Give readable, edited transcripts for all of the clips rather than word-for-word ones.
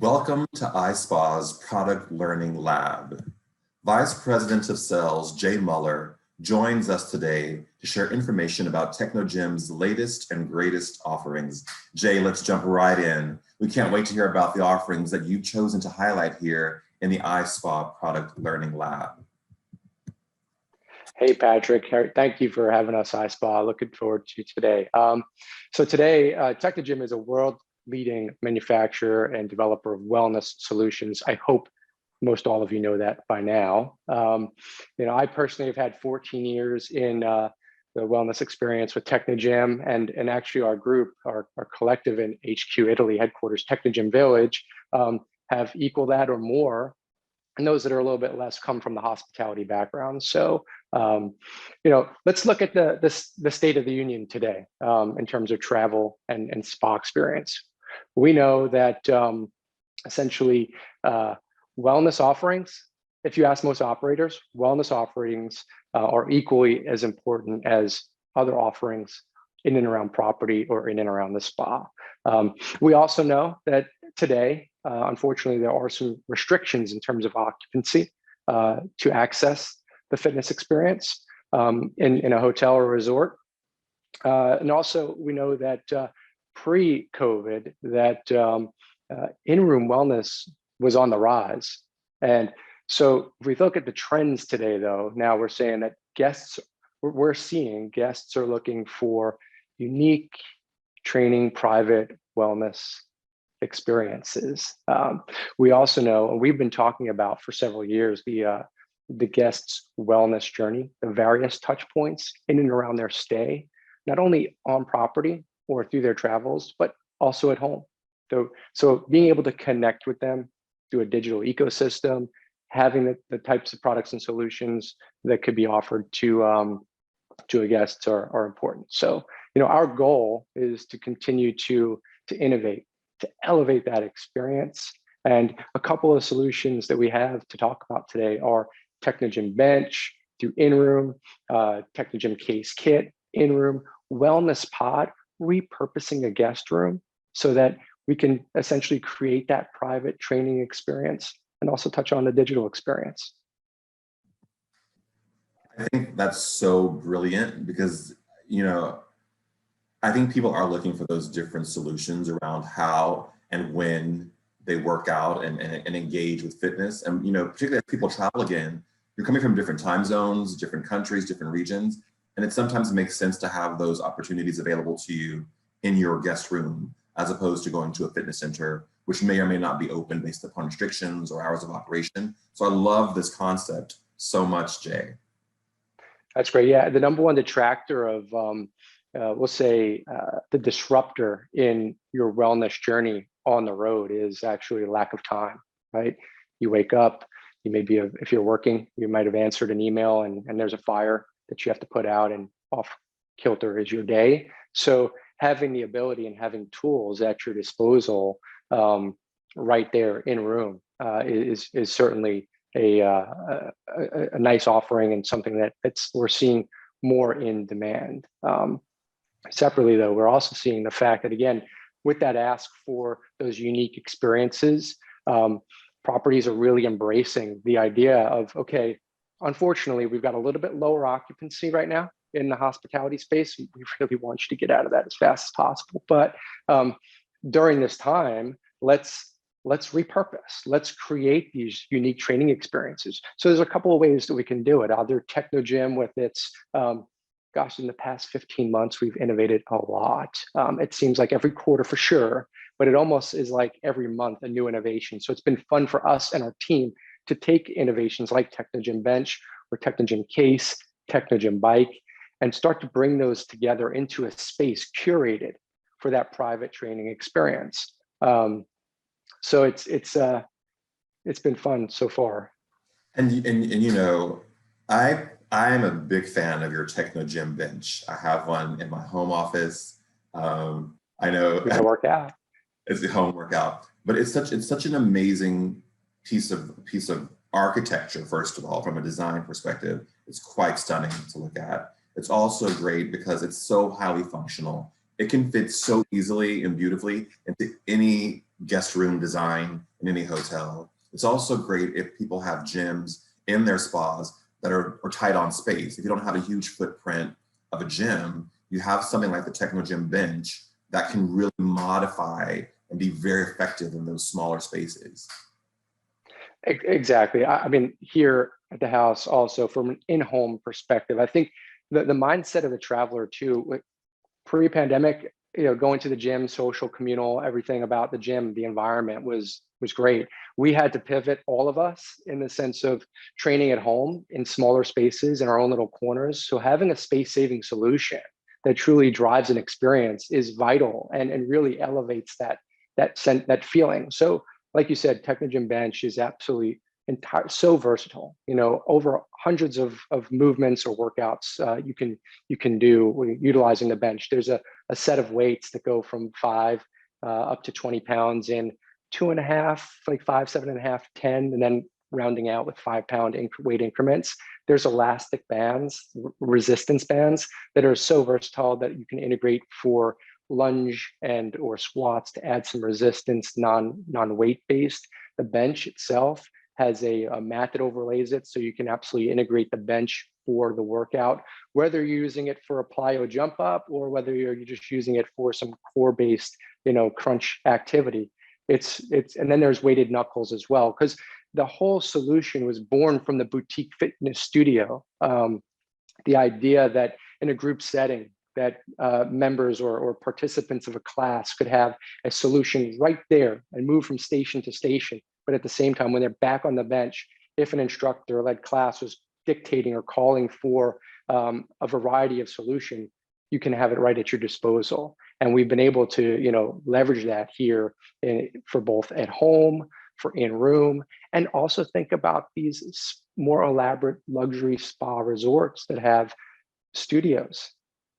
Welcome to iSpa's Product Learning Lab. Vice President of Sales, Jay Muller, joins us today to share information about Technogym's latest and greatest offerings. Jay, let's jump right in. We can't wait to hear about the offerings that you've chosen to highlight here in the iSpa Product Learning Lab. Hey, Patrick. Thank you for having us, iSpa. Looking forward to today. So today, Technogym is a world-leading manufacturer and developer of wellness solutions. I hope most all of you know that by now. I personally have had 14 years in the wellness experience with Technogym, and actually our group, our collective in HQ Italy headquarters, Technogym Village, have equal that or more. And those that are a little bit less come from the hospitality background. So, let's look at the state of the union today in terms of travel and spa experience. We know that essentially wellness offerings, if you ask most operators, wellness offerings are equally as important as other offerings in and around property or in and around the spa. We also know that today, unfortunately, there are some restrictions in terms of occupancy to access the fitness experience in a hotel or resort. And also, we know that pre-COVID, that in-room wellness was on the rise. And so if we look at the trends today, though, now we're saying that we're seeing guests are looking for unique training, private wellness experiences. We also know, and we've been talking about for several years, the guest's wellness journey, the various touch points in and around their stay, not only on property or through their travels, but also at home. So being able to connect with them through a digital ecosystem, having the types of products and solutions that could be offered to a guest are important. So, our goal is to continue to innovate, to elevate that experience. And a couple of solutions that we have to talk about today are Technogym Bench through in-room, Technogym Case Kit, in-room, Wellness Pod, repurposing a guest room so that we can essentially create that private training experience and also touch on the digital experience. I think that's so brilliant because, I think people are looking for those different solutions around how and when they work out and engage with fitness. And, particularly as people travel again, you're coming from different time zones, different countries, different regions. And it sometimes makes sense to have those opportunities available to you in your guest room, as opposed to going to a fitness center, which may or may not be open based upon restrictions or hours of operation. So I love this concept so much, Jay. That's great. Yeah, the number one detractor of, we'll say, the disruptor in your wellness journey on the road is actually a lack of time, right? You wake up, you may be, if you're working, you might have answered an email and there's a fire that you have to put out, and off kilter is your day. So having the ability and having tools at your disposal right there in room is certainly a nice offering and something that we're seeing more in demand. Separately, though, we're also seeing the fact that, again, with that ask for those unique experiences, properties are really embracing the idea of, okay, unfortunately, we've got a little bit lower occupancy right now in the hospitality space. We really want you to get out of that as fast as possible. But during this time, let's repurpose, let's create these unique training experiences. So there's a couple of ways that we can do it. Either Technogym with its, in the past 15 months, we've innovated a lot. It seems like every quarter for sure, but it almost is like every month a new innovation. So it's been fun for us and our team to take innovations like Technogym Bench or Technogym Case, Technogym Bike, and start to bring those together into a space curated for that private training experience. So it's been fun so far. I'm a big fan of your Technogym Bench. I have one in my home office. I know it's a workout. It's a home workout, but it's such an amazing piece of architecture. First of all, from a design perspective, it's quite stunning to look at. It's also great because it's so highly functional. It can fit so easily and beautifully into any guest room design in any hotel. It's also great if people have gyms in their spas that are tight on space. If you don't have a huge footprint of a gym, you have something like the Technogym bench that can really modify and be very effective in those smaller spaces. Exactly. I mean, here at the house, also from an in-home perspective, I think the mindset of the traveler too, like pre-pandemic, going to the gym, social, communal, everything about the gym, the environment was great. We had to pivot, all of us, in the sense of training at home in smaller spaces in our own little corners. So having a space-saving solution that truly drives an experience is vital and really elevates that feeling. So, like you said, Technogym Bench is absolutely so versatile. Over hundreds of movements or workouts you can do utilizing the bench. There's a set of weights that go from 5 up to 20 pounds in 2.5, like 5, 7.5, 10, and then rounding out with 5-pound weight increments. There's elastic bands, resistance bands that are so versatile that you can integrate for lunge and or squats to add some resistance, non-weight based. The bench itself has a mat that overlays it, so you can absolutely integrate the bench for the workout, whether you're using it for a plyo jump up or whether you're just using it for some core based, crunch activity. It's and then there's weighted knuckles as well, because the whole solution was born from the boutique fitness studio. The idea that in a group setting that members or participants of a class could have a solution right there and move from station to station. But at the same time, when they're back on the bench, if an instructor-led class was dictating or calling for a variety of solution, you can have it right at your disposal. And we've been able to, leverage that here for both at home, for in room, and also think about these more elaborate luxury spa resorts that have studios.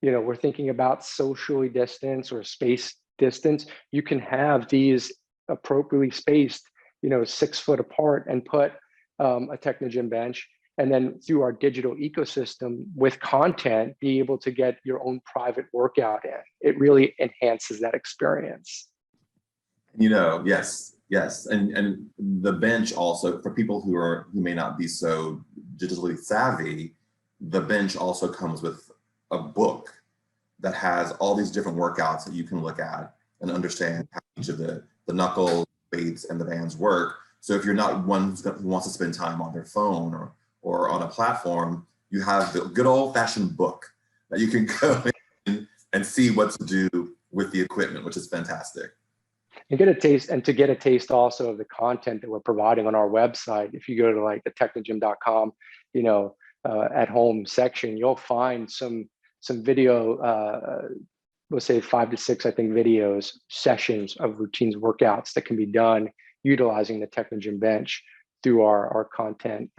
We're thinking about socially distance or space distance. You can have these appropriately spaced, 6 foot apart, and put a Technogym bench, and then through our digital ecosystem with content, be able to get your own private workout in. It really enhances that experience. Yes. And the bench also, for people who may not be so digitally savvy, the bench also comes with a book that has all these different workouts that you can look at and understand how each of the knuckles, weights, and the bands work. So if you're not one who wants to spend time on their phone or on a platform, you have the good old-fashioned book that you can go in and see what to do with the equipment, which is fantastic. And get a taste also of the content that we're providing on our website. If you go to like the technogym.com, at home section, you'll find some video, let's say 5 to 6, I think, videos, sessions of routines, workouts that can be done utilizing the Technogym bench through our content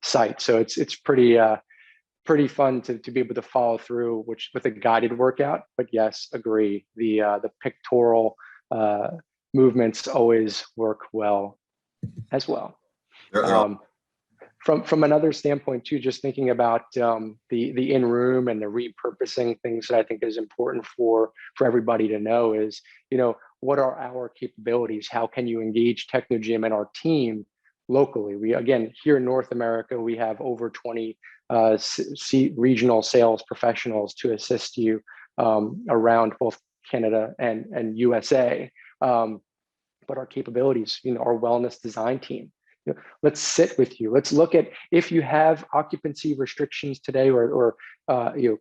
site. So it's pretty fun to be able to follow through with a guided workout. But yes, agree, the pictorial movements always work well as well. From another standpoint too, just thinking about the in-room and the repurposing things that I think is important for everybody to know is, what are our capabilities? How can you engage Technogym and our team locally? We, again, here in North America, we have over 20 regional sales professionals to assist you around both Canada and USA. But our capabilities, our wellness design team, let's sit with you. Let's look at if you have occupancy restrictions today, or do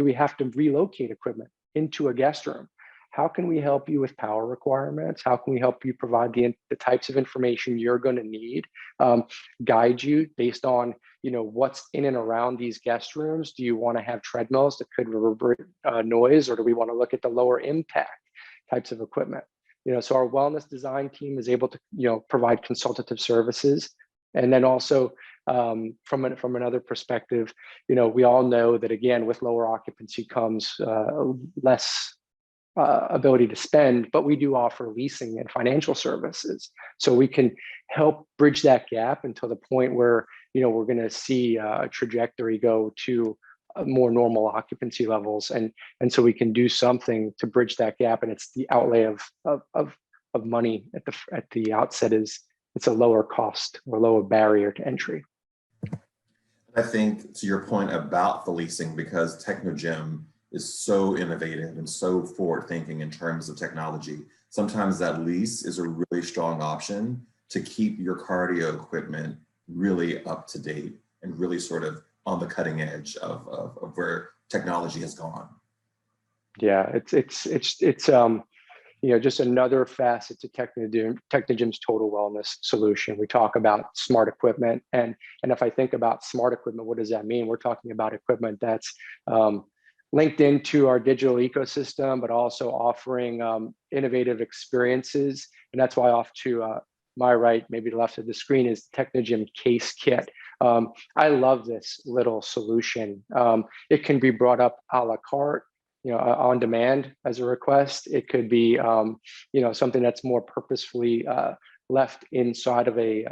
we have to relocate equipment into a guest room? How can we help you with power requirements? How can we help you provide the types of information you're going to need? Guide you based on what's in and around these guest rooms. Do you want to have treadmills that could reverberate noise, or do we want to look at the lower impact types of equipment? So our wellness design team is able to provide consultative services. And then also from another perspective, we all know that, again, with lower occupancy comes less ability to spend, but we do offer leasing and financial services. So we can help bridge that gap until the point where, we're going to see a trajectory go to more normal occupancy levels, and so we can do something to bridge that gap. And it's the outlay of money at the outset is it's a lower cost or lower barrier to entry. I think to your point about the leasing, because Technogym is so innovative and so forward thinking in terms of technology, sometimes that lease is a really strong option to keep your cardio equipment really up to date and really sort of on the cutting edge of where technology has gone. Yeah, it's just another facet to Technogym's total wellness solution. We talk about smart equipment, and if I think about smart equipment, what does that mean? We're talking about equipment that's linked into our digital ecosystem, but also offering innovative experiences. And that's why off to my right, maybe the left of the screen, is the Technogym Case Kit. I love this little solution. It can be brought up a la carte, on demand as a request. It could be, something that's more purposefully left inside of a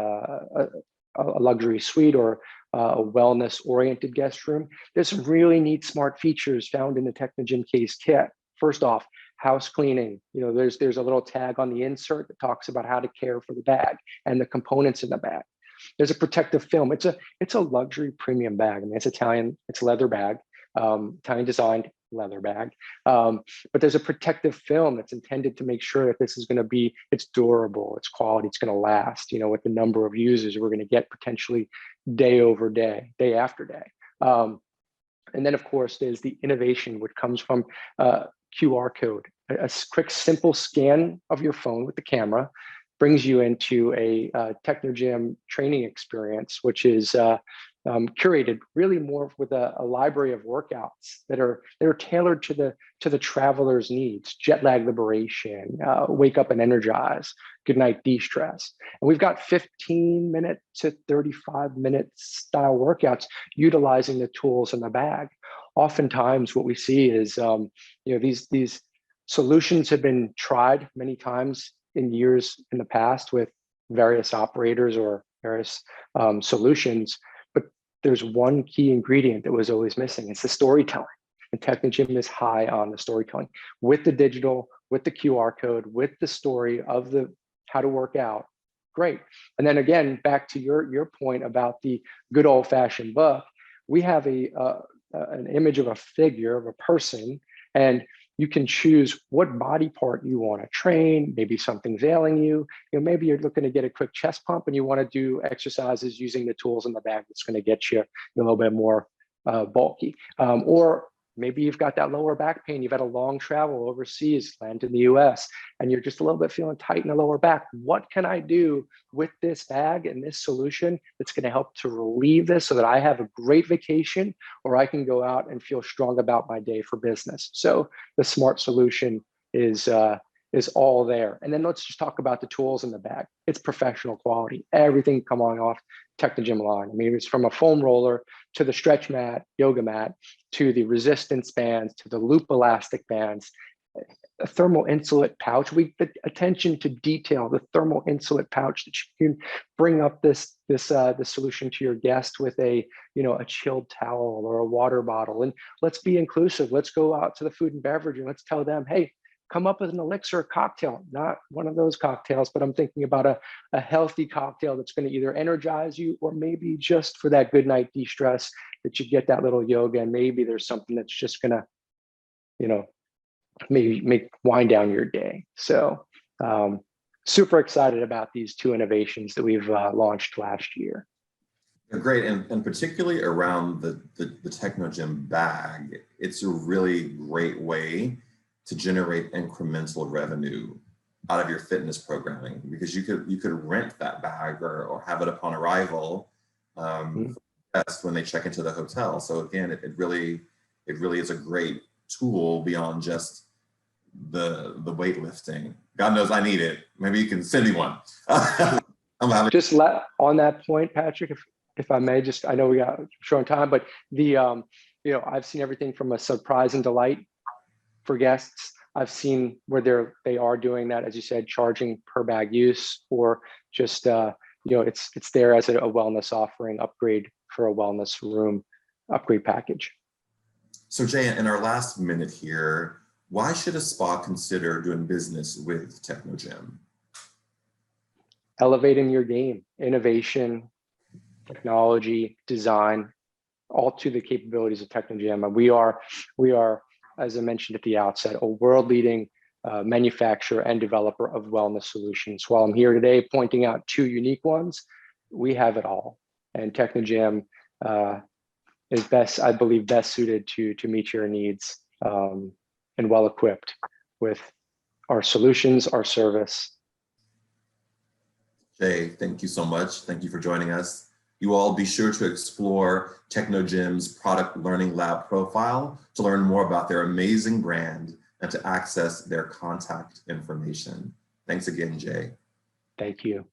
luxury suite or a wellness-oriented guest room. There's some really neat smart features found in the Technogym Case Kit. First off, house cleaning. There's a little tag on the insert that talks about how to care for the bag and the components in the bag. There's a protective film. It's a luxury premium bag. I mean, it's Italian. It's a leather bag, Italian designed leather bag. But there's a protective film that's intended to make sure that this is going to be, it's durable, it's quality, it's going to last. With the number of users we're going to get potentially day over day, day after day. And then, of course, there's the innovation which comes from QR code. A quick, simple scan of your phone with the camera brings you into a Technogym training experience, which is curated really more with a library of workouts that are tailored to the traveler's needs: jet lag liberation, wake up and energize, good night de-stress. And we've got 15-minute to 35-minute style workouts utilizing the tools in the bag. Oftentimes what we see is these solutions have been tried many times in years in the past with various operators or various solutions, but there's one key ingredient that was always missing. It's the storytelling. And Technogym is high on the storytelling with the digital, with the QR code, with the story of the how to work out. Great. And then again, back to your point about the good old fashioned book, we have an image of a figure of a person, and you can choose what body part you want to train. Maybe something's ailing you. Maybe you're looking to get a quick chest pump and you want to do exercises using the tools in the bag that's going to get you a little bit more bulky. Or maybe you've got that lower back pain. You've had a long travel overseas, land in the US, and you're just a little bit feeling tight in the lower back. What can I do with this bag and this solution that's going to help to relieve this so that I have a great vacation, or I can go out and feel strong about my day for business? So the smart solution is all there. And then let's just talk about the tools in the bag. It's professional quality. Everything coming off Technogym line. I mean, it's from a foam roller to the stretch mat, yoga mat, to the resistance bands, to the loop elastic bands, a thermal insulate pouch. We pay attention to detail, the thermal insulate pouch that you can bring up this solution to your guest with a chilled towel or a water bottle. And let's be inclusive. Let's go out to the food and beverage and let's tell them, hey, come up with an elixir cocktail, not one of those cocktails, but I'm thinking about a healthy cocktail that's going to either energize you or maybe just for that good night de-stress that you get that little yoga, and maybe there's something that's just going to, maybe wind down your day. So super excited about these two innovations that we've launched last year. Great, and particularly around the Technogym bag, it's a really great way to generate incremental revenue out of your fitness programming, because you could rent that bag or have it upon arrival when they check into the hotel. So again, it really is a great tool beyond just the weightlifting. God knows I need it. Maybe you can send me one. Just on that point, Patrick, if I may, I know we got short on time, but I've seen everything from a surprise and delight for guests. I've seen where they are doing that, as you said, charging per bag use, or just it's there as a wellness offering upgrade for a wellness room upgrade package. So Jay, in our last minute here, why should a spa consider doing business with Technogym? Elevating your game, innovation, technology, design, all to the capabilities of Technogym. And we are, as I mentioned at the outset, a world-leading manufacturer and developer of wellness solutions. While I'm here today pointing out two unique ones, we have it all. And Technogym is best, I believe, best suited to meet your needs, and well equipped with our solutions, our service. Jay, thank you so much. Thank you for joining us. You all be sure to explore Technogym's product learning lab profile to learn more about their amazing brand and to access their contact information. Thanks again, Jay. Thank you.